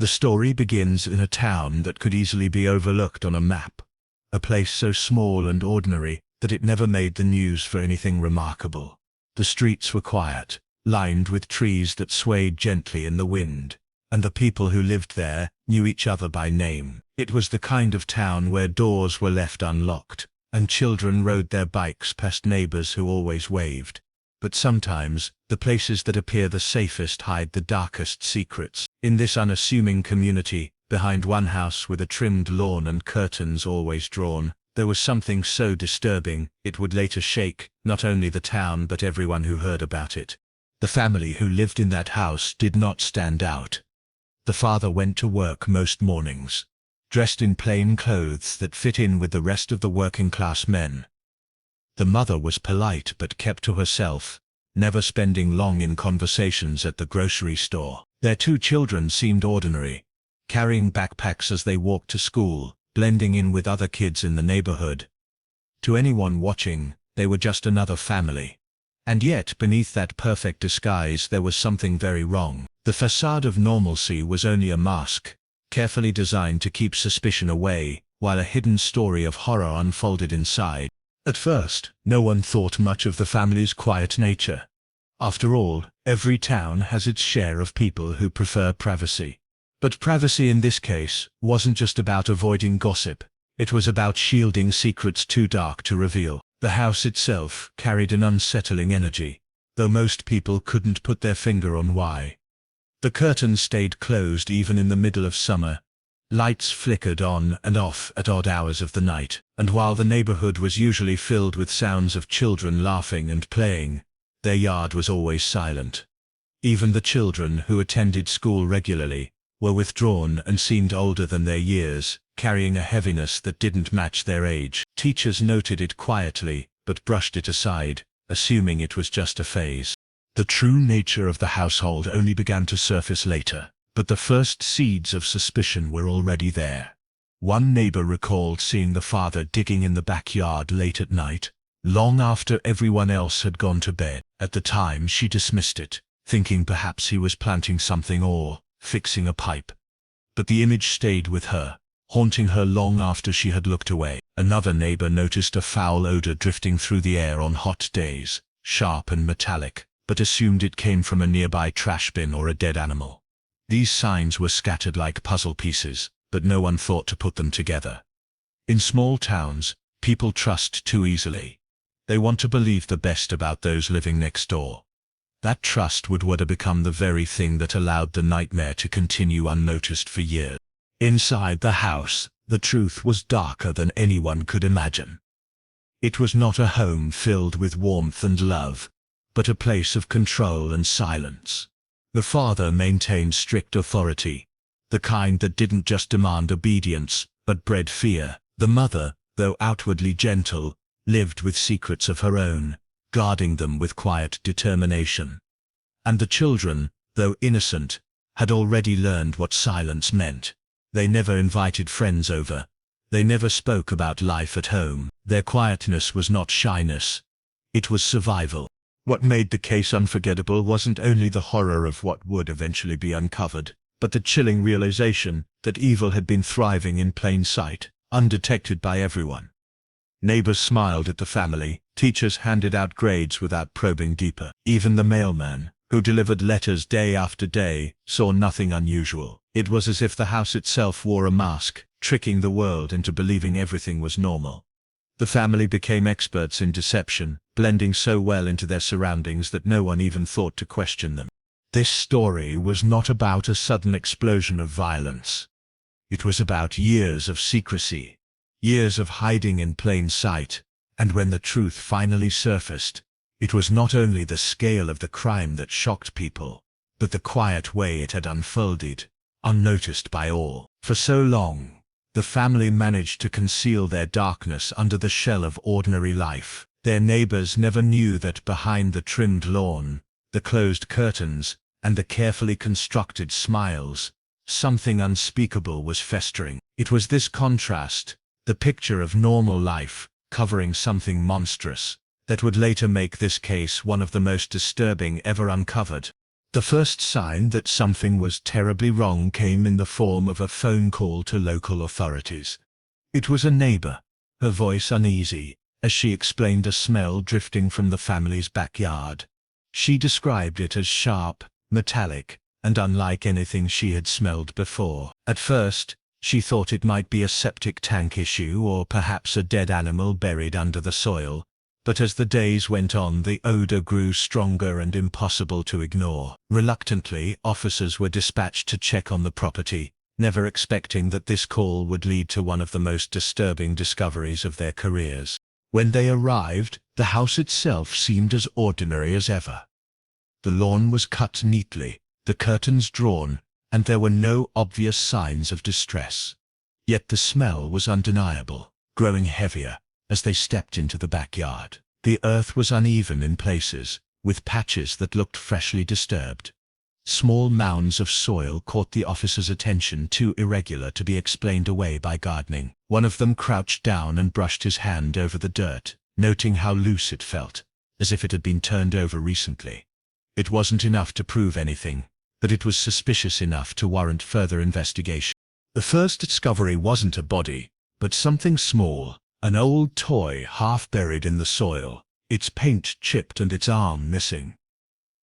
The story begins in a town that could easily be overlooked on a map, a place so small and ordinary that it never made the news for anything remarkable. The streets were quiet, lined with trees that swayed gently in the wind, and the people who lived there knew each other by name. It was the kind of town where doors were left unlocked, and children rode their bikes past neighbors who always waved. But sometimes, the places that appear the safest hide the darkest secrets. In this unassuming community, behind one house with a trimmed lawn and curtains always drawn, there was something so disturbing, it would later shake not only the town but everyone who heard about it. The family who lived in that house did not stand out. The father went to work most mornings, dressed in plain clothes that fit in with the rest of the working-class men. The mother was polite but kept to herself, never spending long in conversations at the grocery store. Their 2 children seemed ordinary, carrying backpacks as they walked to school, blending in with other kids in the neighborhood. To anyone watching, they were just another family. And yet, beneath that perfect disguise, there was something very wrong. The facade of normalcy was only a mask, carefully designed to keep suspicion away, while a hidden story of horror unfolded inside. At first, no one thought much of the family's quiet nature. After all, every town has its share of people who prefer privacy. But privacy in this case wasn't just about avoiding gossip. It was about shielding secrets too dark to reveal. The house itself carried an unsettling energy, though most people couldn't put their finger on why. The curtains stayed closed even in the middle of summer. Lights flickered on and off at odd hours of the night, and while the neighborhood was usually filled with sounds of children laughing and playing, their yard was always silent. Even the children who attended school regularly were withdrawn and seemed older than their years, carrying a heaviness that didn't match their age. Teachers noted it quietly, but brushed it aside, assuming it was just a phase. The true nature of the household only began to surface later, but the first seeds of suspicion were already there. One neighbor recalled seeing the father digging in the backyard late at night, long after everyone else had gone to bed. At the time, she dismissed it, thinking perhaps he was planting something or fixing a pipe. But the image stayed with her, haunting her long after she had looked away. Another neighbor noticed a foul odor drifting through the air on hot days, sharp and metallic, but assumed it came from a nearby trash bin or a dead animal. These signs were scattered like puzzle pieces, but no one thought to put them together. In small towns, people trust too easily. They want to believe the best about those living next door. That trust would become the very thing that allowed the nightmare to continue unnoticed for years. Inside the house, the truth was darker than anyone could imagine. It was not a home filled with warmth and love, but a place of control and silence. The father maintained strict authority, the kind that didn't just demand obedience, but bred fear. The mother, though outwardly gentle, lived with secrets of her own, guarding them with quiet determination. And the children, though innocent, had already learned what silence meant. They never invited friends over. They never spoke about life at home. Their quietness was not shyness. It was survival. What made the case unforgettable wasn't only the horror of what would eventually be uncovered, but the chilling realization that evil had been thriving in plain sight, undetected by everyone. Neighbors smiled at the family, teachers handed out grades without probing deeper. Even the mailman, who delivered letters day after day, saw nothing unusual. It was as if the house itself wore a mask, tricking the world into believing everything was normal. The family became experts in deception, blending so well into their surroundings that no one even thought to question them. This story was not about a sudden explosion of violence. It was about years of secrecy, years of hiding in plain sight, and when the truth finally surfaced, it was not only the scale of the crime that shocked people, but the quiet way it had unfolded, unnoticed by all. For so long, the family managed to conceal their darkness under the shell of ordinary life. Their neighbors never knew that behind the trimmed lawn, the closed curtains, and the carefully constructed smiles, something unspeakable was festering. It was this contrast, the picture of normal life, covering something monstrous, that would later make this case one of the most disturbing ever uncovered. The first sign that something was terribly wrong came in the form of a phone call to local authorities. It was a neighbor, her voice uneasy, as she explained a smell drifting from the family's backyard. She described it as sharp, metallic, and unlike anything she had smelled before. At first, she thought it might be a septic tank issue or perhaps a dead animal buried under the soil, but as the days went on the odor grew stronger and impossible to ignore. Reluctantly, officers were dispatched to check on the property, never expecting that this call would lead to one of the most disturbing discoveries of their careers. When they arrived, the house itself seemed as ordinary as ever. The lawn was cut neatly, the curtains drawn, and there were no obvious signs of distress. Yet the smell was undeniable, growing heavier as they stepped into the backyard. The earth was uneven in places, with patches that looked freshly disturbed. Small mounds of soil caught the officer's attention, too irregular to be explained away by gardening. One of them crouched down and brushed his hand over the dirt, noting how loose it felt, as if it had been turned over recently. It wasn't enough to prove anything, but it was suspicious enough to warrant further investigation. The first discovery wasn't a body, but something small, an old toy half buried in the soil, its paint chipped and its arm missing.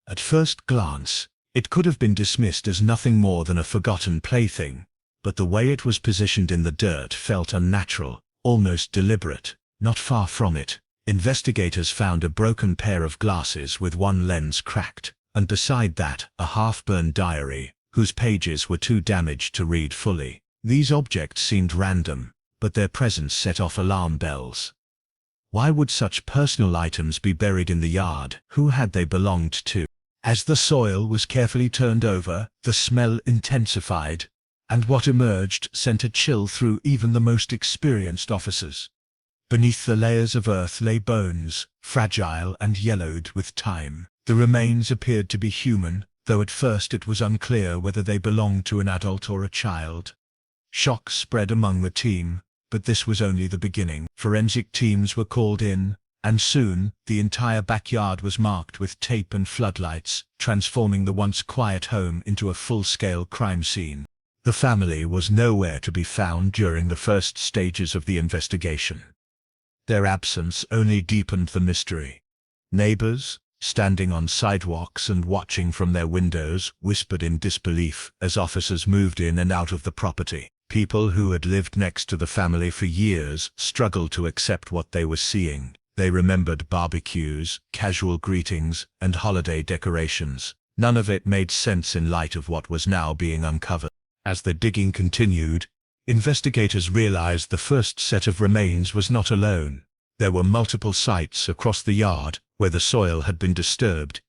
At first glance, it could have been dismissed as nothing more than a forgotten plaything, but the way it was positioned in the dirt felt unnatural, almost deliberate. Not far from it, investigators found a broken pair of glasses with one lens cracked, and beside that, a half-burned diary, whose pages were too damaged to read fully. These objects seemed random, but their presence set off alarm bells. Why would such personal items be buried in the yard? Who had they belonged to? As the soil was carefully turned over, the smell intensified, and what emerged sent a chill through even the most experienced officers. Beneath the layers of earth lay bones, fragile and yellowed with time. The remains appeared to be human, though at first it was unclear whether they belonged to an adult or a child. Shock spread among the team, but this was only the beginning. Forensic teams were called in, and soon, the entire backyard was marked with tape and floodlights, transforming the once quiet home into a full-scale crime scene. The family was nowhere to be found during the first stages of the investigation. Their absence only deepened the mystery. Neighbors, standing on sidewalks and watching from their windows, whispered in disbelief as officers moved in and out of the property. People who had lived next to the family for years struggled to accept what they were seeing. They remembered barbecues, casual greetings, and holiday decorations. None of it made sense in light of what was now being uncovered. As the digging continued, investigators realized the first set of remains was not alone. There were multiple sites across the yard where the soil had been disturbed,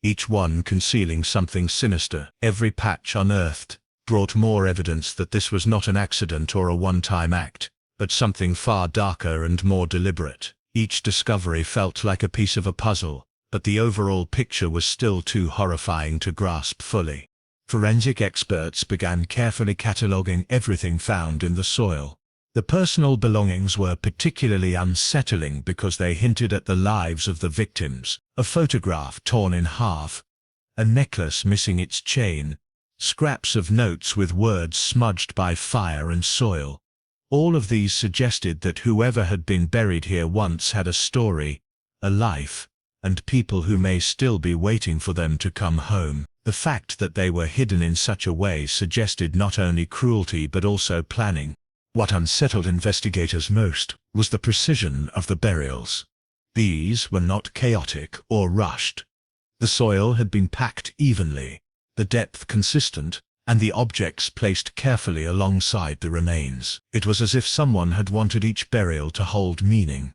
each one concealing something sinister. Every patch unearthed brought more evidence that this was not an accident or a one-time act, but something far darker and more deliberate. Each discovery felt like a piece of a puzzle, but the overall picture was still too horrifying to grasp fully. Forensic experts began carefully cataloging everything found in the soil. The personal belongings were particularly unsettling because they hinted at the lives of the victims. A photograph torn in half, a necklace missing its chain, scraps of notes with words smudged by fire and soil. All of these suggested that whoever had been buried here once had a story, a life, and people who may still be waiting for them to come home. The fact that they were hidden in such a way suggested not only cruelty but also planning. What unsettled investigators most was the precision of the burials. These were not chaotic or rushed. The soil had been packed evenly, the depth consistent, and the objects placed carefully alongside the remains. It was as if someone had wanted each burial to hold meaning,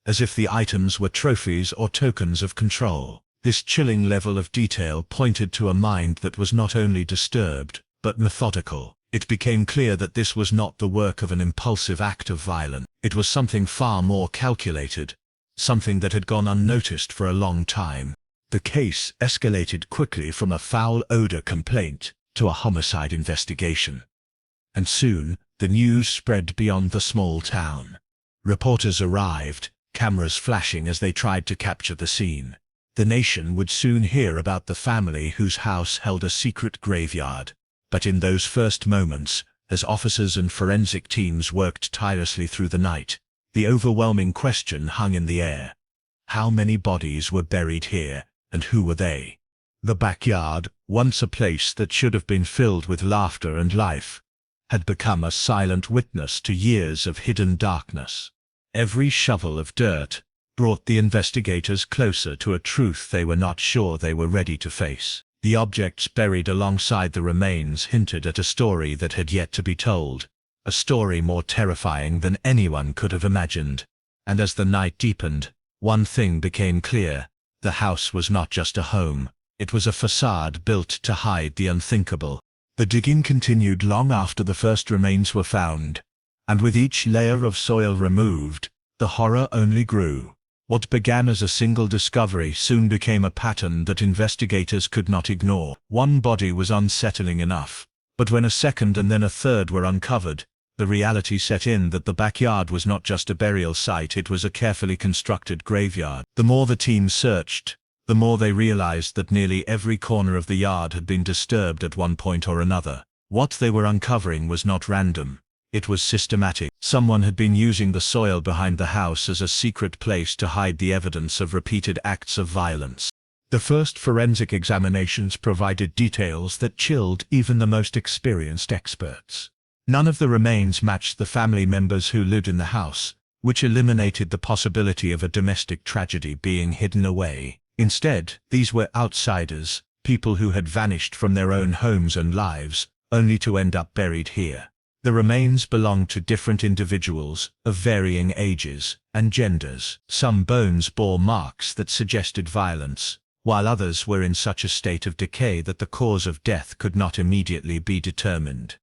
as if the items were trophies or tokens of control. This chilling level of detail pointed to a mind that was not only disturbed, but methodical. It became clear that this was not the work of an impulsive act of violence. It was something far more calculated, something that had gone unnoticed for a long time. The case escalated quickly from a foul odor complaint to a homicide investigation. And soon, the news spread beyond the small town. Reporters arrived, cameras flashing as they tried to capture the scene. The nation would soon hear about the family whose house held a secret graveyard. But in those first moments, as officers and forensic teams worked tirelessly through the night, the overwhelming question hung in the air. How many bodies were buried here, and who were they? The backyard, once a place that should have been filled with laughter and life, had become a silent witness to years of hidden darkness. Every shovel of dirt brought the investigators closer to a truth they were not sure they were ready to face. The objects buried alongside the remains hinted at a story that had yet to be told, a story more terrifying than anyone could have imagined. And as the night deepened, one thing became clear: the house was not just a home, it was a facade built to hide the unthinkable. The digging continued long after the first remains were found, and with each layer of soil removed, the horror only grew. What began as a single discovery soon became a pattern that investigators could not ignore. One body was unsettling enough, but when a second and then a third were uncovered, the reality set in that the backyard was not just a burial site, it was a carefully constructed graveyard. The more the team searched, the more they realized that nearly every corner of the yard had been disturbed at one point or another. What they were uncovering was not random. It was systematic. Someone had been using the soil behind the house as a secret place to hide the evidence of repeated acts of violence. The first forensic examinations provided details that chilled even the most experienced experts. None of the remains matched the family members who lived in the house, which eliminated the possibility of a domestic tragedy being hidden away. Instead, these were outsiders, people who had vanished from their own homes and lives, only to end up buried here. The remains belonged to different individuals, of varying ages and genders. Some bones bore marks that suggested violence, while others were in such a state of decay that the cause of death could not immediately be determined.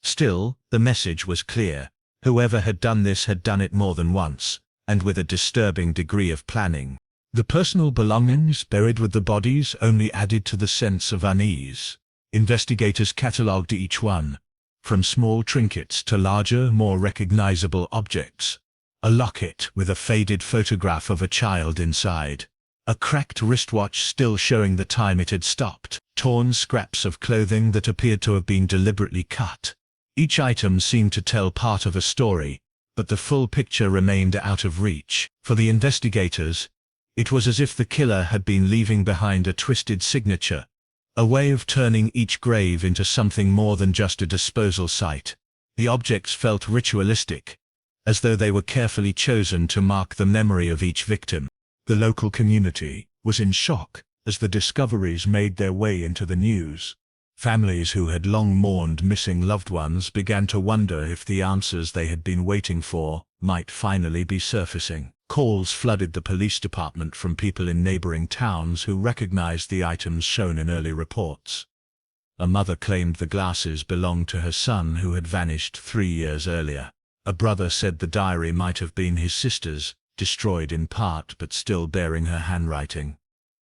Still, the message was clear: whoever had done this had done it more than once, and with a disturbing degree of planning. The personal belongings buried with the bodies only added to the sense of unease. Investigators catalogued each one, from small trinkets to larger, more recognizable objects. A locket with a faded photograph of a child inside, a cracked wristwatch still showing the time it had stopped, torn scraps of clothing that appeared to have been deliberately cut. Each item seemed to tell part of a story, but the full picture remained out of reach. For the investigators, it was as if the killer had been leaving behind a twisted signature, a way of turning each grave into something more than just a disposal site. The objects felt ritualistic, as though they were carefully chosen to mark the memory of each victim. The local community was in shock as the discoveries made their way into the news. Families who had long mourned missing loved ones began to wonder if the answers they had been waiting for might finally be surfacing. Calls flooded the police department from people in neighboring towns who recognized the items shown in early reports. A mother claimed the glasses belonged to her son who had vanished 3 years earlier. A brother said the diary might have been his sister's, destroyed in part but still bearing her handwriting.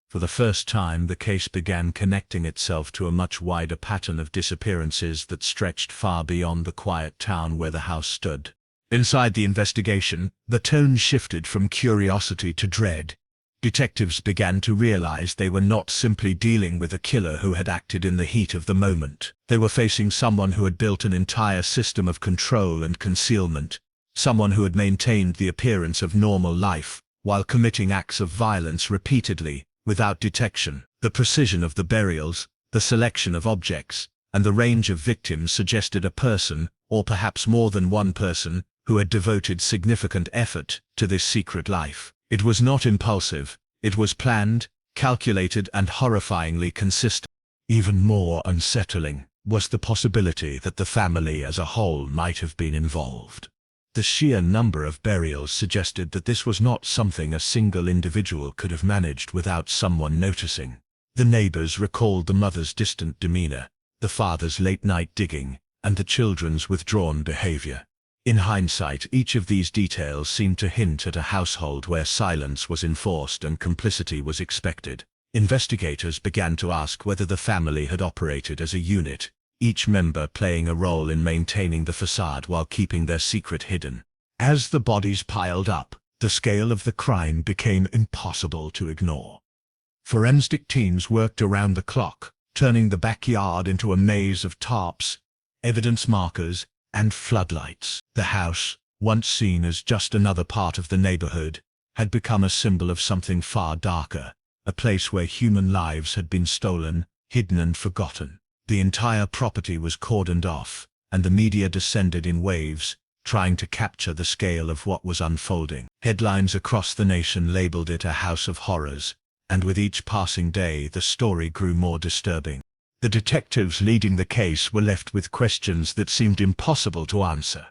For the first time, the case began connecting itself to a much wider pattern of disappearances that stretched far beyond the quiet town where the house stood. Inside the investigation, the tone shifted from curiosity to dread. Detectives began to realize they were not simply dealing with a killer who had acted in the heat of the moment. They were facing someone who had built an entire system of control and concealment, someone who had maintained the appearance of normal life, while committing acts of violence repeatedly, without detection. The precision of the burials, the selection of objects, and the range of victims suggested a person, or perhaps more than one person, who had devoted significant effort to this secret life. It was not impulsive, it was planned, calculated, and horrifyingly consistent. Even more unsettling was the possibility that the family as a whole might have been involved. The sheer number of burials suggested that this was not something a single individual could have managed without someone noticing. The neighbors recalled the mother's distant demeanor, the father's late-night digging, and the children's withdrawn behavior. In hindsight, each of these details seemed to hint at a household where silence was enforced and complicity was expected. Investigators began to ask whether the family had operated as a unit, each member playing a role in maintaining the facade while keeping their secret hidden. As the bodies piled up, the scale of the crime became impossible to ignore. Forensic teams worked around the clock, turning the backyard into a maze of tarps, evidence markers, and floodlights. The house, once seen as just another part of the neighborhood, had become a symbol of something far darker, a place where human lives had been stolen, hidden and forgotten. The entire property was cordoned off, and the media descended in waves, trying to capture the scale of what was unfolding. Headlines across the nation labeled it a house of horrors, and with each passing day the story grew more disturbing. The detectives leading the case were left with questions that seemed impossible to answer.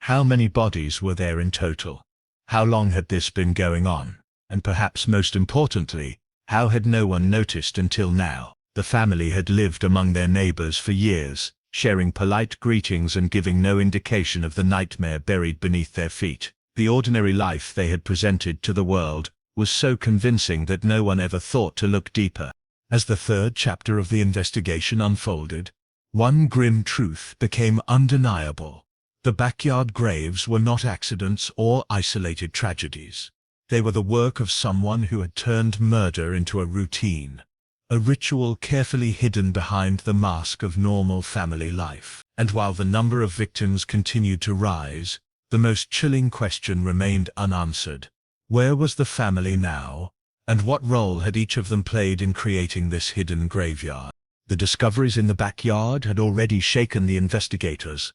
How many bodies were there in total? How long had this been going on? And perhaps most importantly, how had no one noticed until now? The family had lived among their neighbors for years, sharing polite greetings and giving no indication of the nightmare buried beneath their feet. The ordinary life they had presented to the world was so convincing that no one ever thought to look deeper. As the third chapter of the investigation unfolded, one grim truth became undeniable. The backyard graves were not accidents or isolated tragedies. They were the work of someone who had turned murder into a routine, a ritual carefully hidden behind the mask of normal family life. And while the number of victims continued to rise, the most chilling question remained unanswered. Where was the family now, and what role had each of them played in creating this hidden graveyard? The discoveries in the backyard had already shaken the investigators,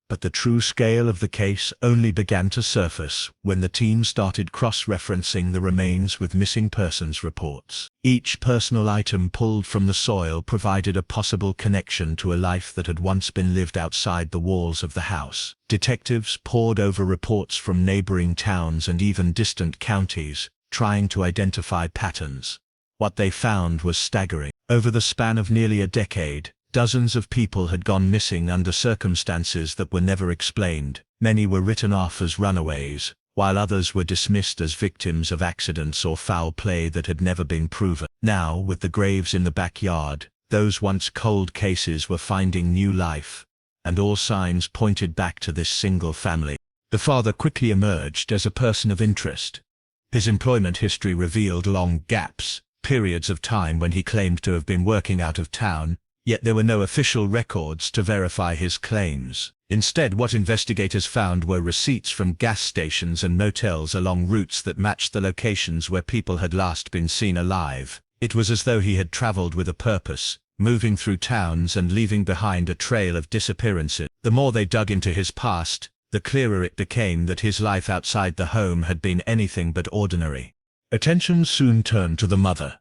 but the true scale of the case only began to surface when the team started cross-referencing the remains with missing persons reports. Each personal item pulled from the soil provided a possible connection to a life that had once been lived outside the walls of the house. Detectives pored over reports from neighboring towns and even distant counties, trying to identify patterns. What they found was staggering. Over the span of nearly a decade, dozens of people had gone missing under circumstances that were never explained. Many were written off as runaways, while others were dismissed as victims of accidents or foul play that had never been proven. Now, with the graves in the backyard, those once cold cases were finding new life, and all signs pointed back to this single family. The father quickly emerged as a person of interest. His employment history revealed long gaps, periods of time when he claimed to have been working out of town, yet there were no official records to verify his claims. Instead, what investigators found were receipts from gas stations and motels along routes that matched the locations where people had last been seen alive. It was as though he had traveled with a purpose, moving through towns and leaving behind a trail of disappearances. The more they dug into his past, the clearer it became that his life outside the home had been anything but ordinary. Attention soon turned to the mother.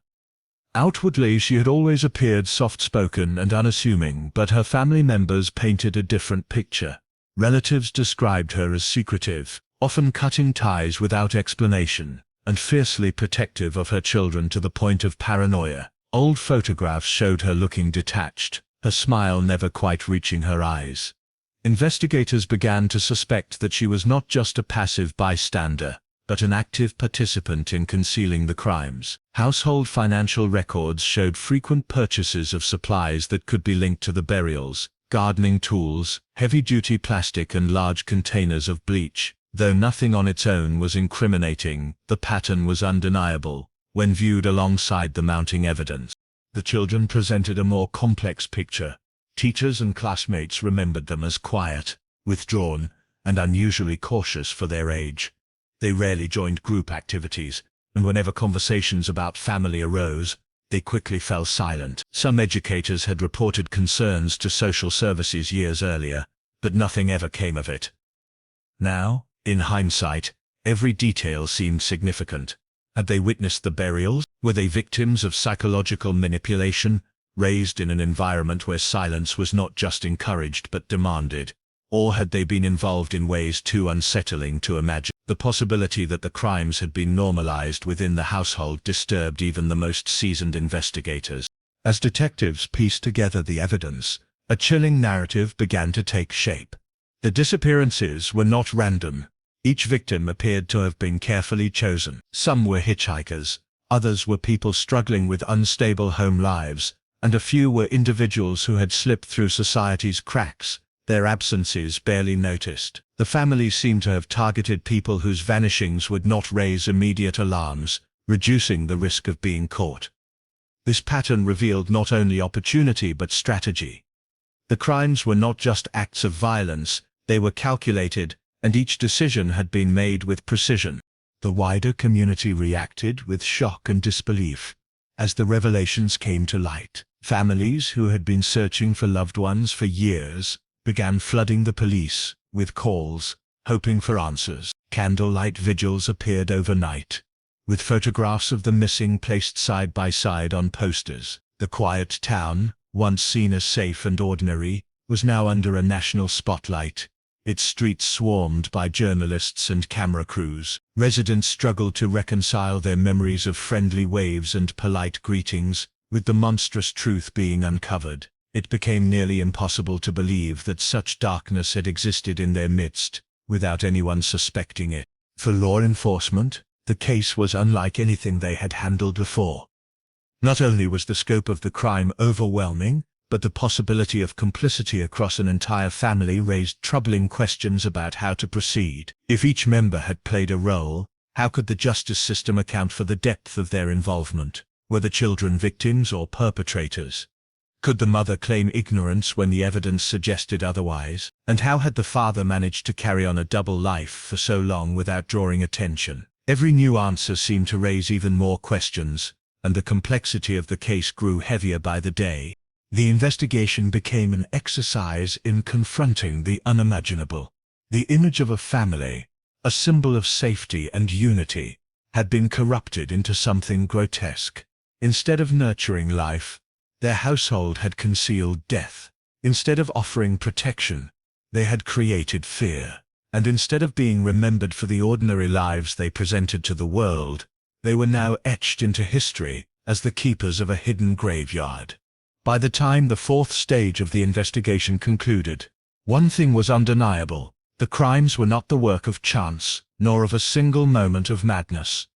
Outwardly, she had always appeared soft-spoken and unassuming, but her family members painted a different picture. Relatives described her as secretive, often cutting ties without explanation, and fiercely protective of her children to the point of paranoia. Old photographs showed her looking detached, her smile never quite reaching her eyes. Investigators began to suspect that she was not just a passive bystander, but an active participant in concealing the crimes. Household financial records showed frequent purchases of supplies that could be linked to the burials: gardening tools, heavy-duty plastic and large containers of bleach. Though nothing on its own was incriminating, the pattern was undeniable when viewed alongside the mounting evidence. The children presented a more complex picture. Teachers and classmates remembered them as quiet, withdrawn, and unusually cautious for their age. They rarely joined group activities, and whenever conversations about family arose, they quickly fell silent. Some educators had reported concerns to social services years earlier, but nothing ever came of it. Now, in hindsight, every detail seemed significant. Had they witnessed the burials? Were they victims of psychological manipulation, raised in an environment where silence was not just encouraged but demanded? Or had they been involved in ways too unsettling to imagine? The possibility that the crimes had been normalized within the household disturbed even the most seasoned investigators. As detectives pieced together the evidence, a chilling narrative began to take shape. The disappearances were not random. Each victim appeared to have been carefully chosen. Some were hitchhikers, others were people struggling with unstable home lives, and a few were individuals who had slipped through society's cracks, their absences barely noticed. The family seemed to have targeted people whose vanishings would not raise immediate alarms, reducing the risk of being caught. This pattern revealed not only opportunity but strategy. The crimes were not just acts of violence, they were calculated, and each decision had been made with precision. The wider community reacted with shock and disbelief as the revelations came to light. Families who had been searching for loved ones for years began flooding the police with calls, hoping for answers. Candlelight vigils appeared overnight, with photographs of the missing placed side by side on posters. The quiet town, once seen as safe and ordinary, was now under a national spotlight. Its streets swarmed by journalists and camera crews. Residents struggled to reconcile their memories of friendly waves and polite greetings with the monstrous truth being uncovered. It became nearly impossible to believe that such darkness had existed in their midst, without anyone suspecting it. For law enforcement, the case was unlike anything they had handled before. Not only was the scope of the crime overwhelming, but the possibility of complicity across an entire family raised troubling questions about how to proceed. If each member had played a role, how could the justice system account for the depth of their involvement? Were the children victims or perpetrators? Could the mother claim ignorance when the evidence suggested otherwise? And how had the father managed to carry on a double life for so long without drawing attention? Every new answer seemed to raise even more questions, and the complexity of the case grew heavier by the day. The investigation became an exercise in confronting the unimaginable. The image of a family, a symbol of safety and unity, had been corrupted into something grotesque. Instead of nurturing life, their household had concealed death. Instead of offering protection, they had created fear. And instead of being remembered for the ordinary lives they presented to the world, they were now etched into history as the keepers of a hidden graveyard. By the time the fourth stage of the investigation concluded, one thing was undeniable: the crimes were not the work of chance, nor of a single moment of madness.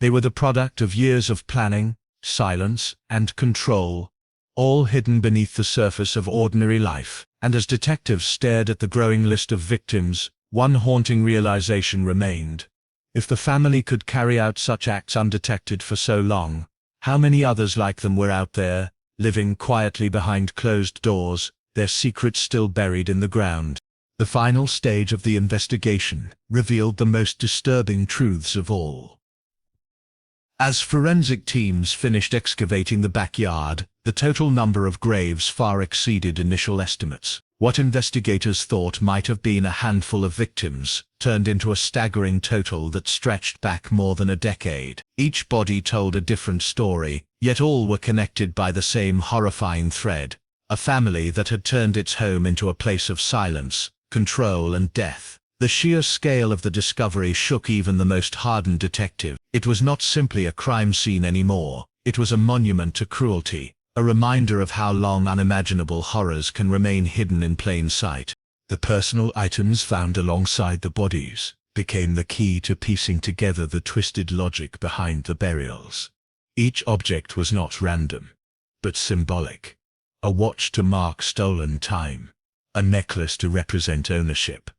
They were the product of years of planning, silence, and control, all hidden beneath the surface of ordinary life. And as detectives stared at the growing list of victims, one haunting realization remained. If the family could carry out such acts undetected for so long, how many others like them were out there, living quietly behind closed doors, their secrets still buried in the ground? The final stage of the investigation revealed the most disturbing truths of all. As forensic teams finished excavating the backyard, the total number of graves far exceeded initial estimates. What investigators thought might have been a handful of victims turned into a staggering total that stretched back more than a decade. Each body told a different story, yet all were connected by the same horrifying thread: a family that had turned its home into a place of silence, control, and death. The sheer scale of the discovery shook even the most hardened detective. It was not simply a crime scene anymore. It was a monument to cruelty, a reminder of how long unimaginable horrors can remain hidden in plain sight. The personal items found alongside the bodies became the key to piecing together the twisted logic behind the burials. Each object was not random, but symbolic. A watch to mark stolen time, a necklace to represent ownership,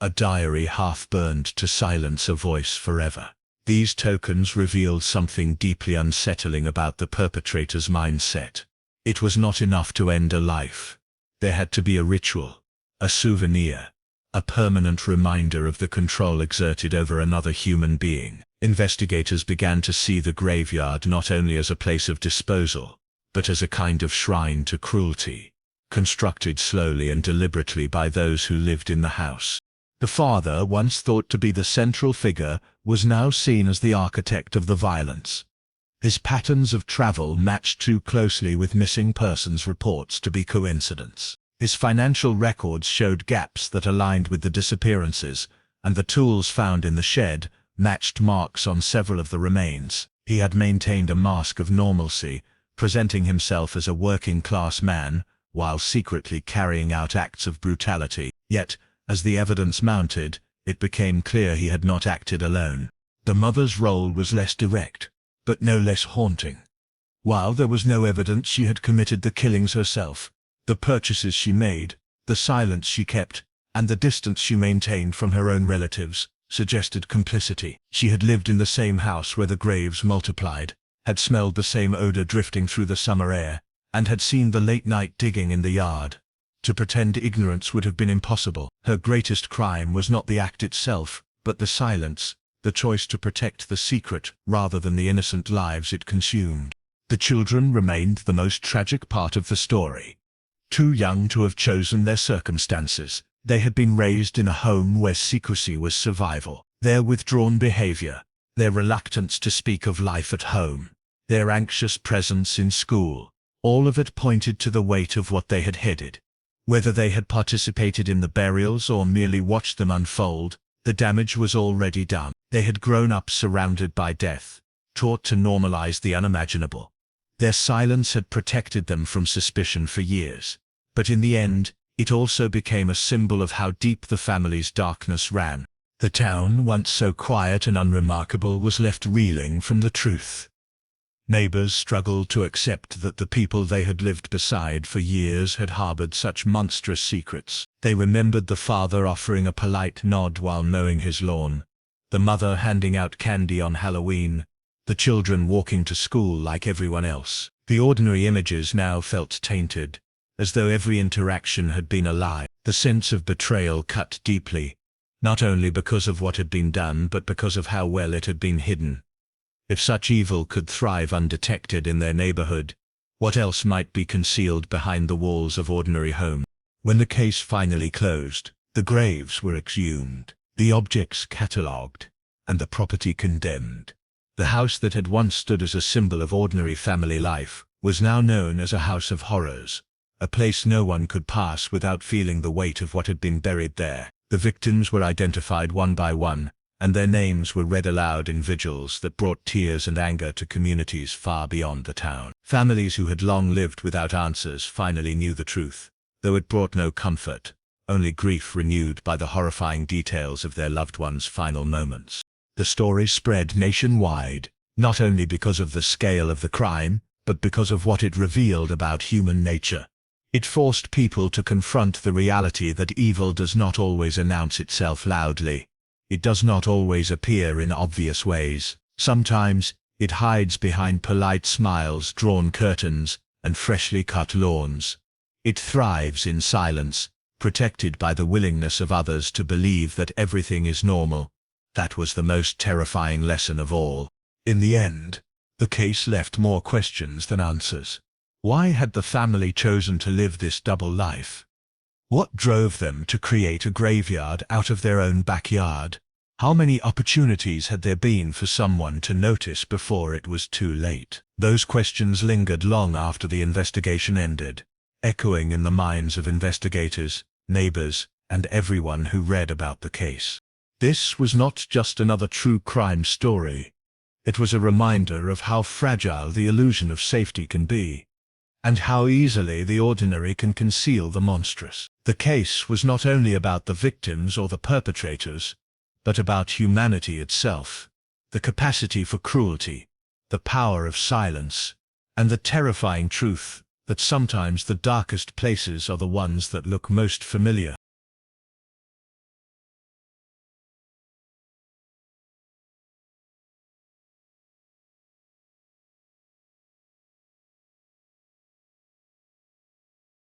a diary half-burned to silence a voice forever. These tokens revealed something deeply unsettling about the perpetrator's mindset. It was not enough to end a life. There had to be a ritual, a souvenir, a permanent reminder of the control exerted over another human being. Investigators began to see the graveyard not only as a place of disposal, but as a kind of shrine to cruelty, constructed slowly and deliberately by those who lived in the house. The father, once thought to be the central figure, was now seen as the architect of the violence. His patterns of travel matched too closely with missing persons reports to be coincidence. His financial records showed gaps that aligned with the disappearances, and the tools found in the shed matched marks on several of the remains. He had maintained a mask of normalcy, presenting himself as a working-class man, while secretly carrying out acts of brutality. Yet, as the evidence mounted, it became clear he had not acted alone. The mother's role was less direct, but no less haunting. While there was no evidence she had committed the killings herself, the purchases she made, the silence she kept, and the distance she maintained from her own relatives suggested complicity. She had lived in the same house where the graves multiplied, had smelled the same odor drifting through the summer air, and had seen the late-night digging in the yard. To pretend ignorance would have been impossible. Her greatest crime was not the act itself, but the silence, the choice to protect the secret rather than the innocent lives it consumed. The children remained the most tragic part of the story. Too young to have chosen their circumstances, they had been raised in a home where secrecy was survival. Their withdrawn behavior, their reluctance to speak of life at home, their anxious presence in school, all of it pointed to the weight of what they had hidden. Whether they had participated in the burials or merely watched them unfold, the damage was already done. They had grown up surrounded by death, taught to normalize the unimaginable. Their silence had protected them from suspicion for years. But in the end, it also became a symbol of how deep the family's darkness ran. The town, once so quiet and unremarkable, was left reeling from the truth. Neighbors struggled to accept that the people they had lived beside for years had harbored such monstrous secrets. They remembered the father offering a polite nod while mowing his lawn, the mother handing out candy on Halloween, the children walking to school like everyone else. The ordinary images now felt tainted, as though every interaction had been a lie. The sense of betrayal cut deeply, not only because of what had been done but because of how well it had been hidden. If such evil could thrive undetected in their neighborhood, what else might be concealed behind the walls of ordinary homes? When the case finally closed, the graves were exhumed, the objects catalogued, and the property condemned. The house that had once stood as a symbol of ordinary family life was now known as a house of horrors, a place no one could pass without feeling the weight of what had been buried there. The victims were identified one by one, and their names were read aloud in vigils that brought tears and anger to communities far beyond the town. Families who had long lived without answers finally knew the truth, though it brought no comfort, only grief renewed by the horrifying details of their loved ones' final moments. The story spread nationwide, not only because of the scale of the crime, but because of what it revealed about human nature. It forced people to confront the reality that evil does not always announce itself loudly. It does not always appear in obvious ways. Sometimes, it hides behind polite smiles, drawn curtains, and freshly cut lawns. It thrives in silence, protected by the willingness of others to believe that everything is normal. That was the most terrifying lesson of all. In the end, the case left more questions than answers. Why had the family chosen to live this double life? What drove them to create a graveyard out of their own backyard? How many opportunities had there been for someone to notice before it was too late? Those questions lingered long after the investigation ended, echoing in the minds of investigators, neighbors, and everyone who read about the case. This was not just another true crime story. It was a reminder of how fragile the illusion of safety can be, and how easily the ordinary can conceal the monstrous. The case was not only about the victims or the perpetrators, but about humanity itself, the capacity for cruelty, the power of silence, and the terrifying truth that sometimes the darkest places are the ones that look most familiar.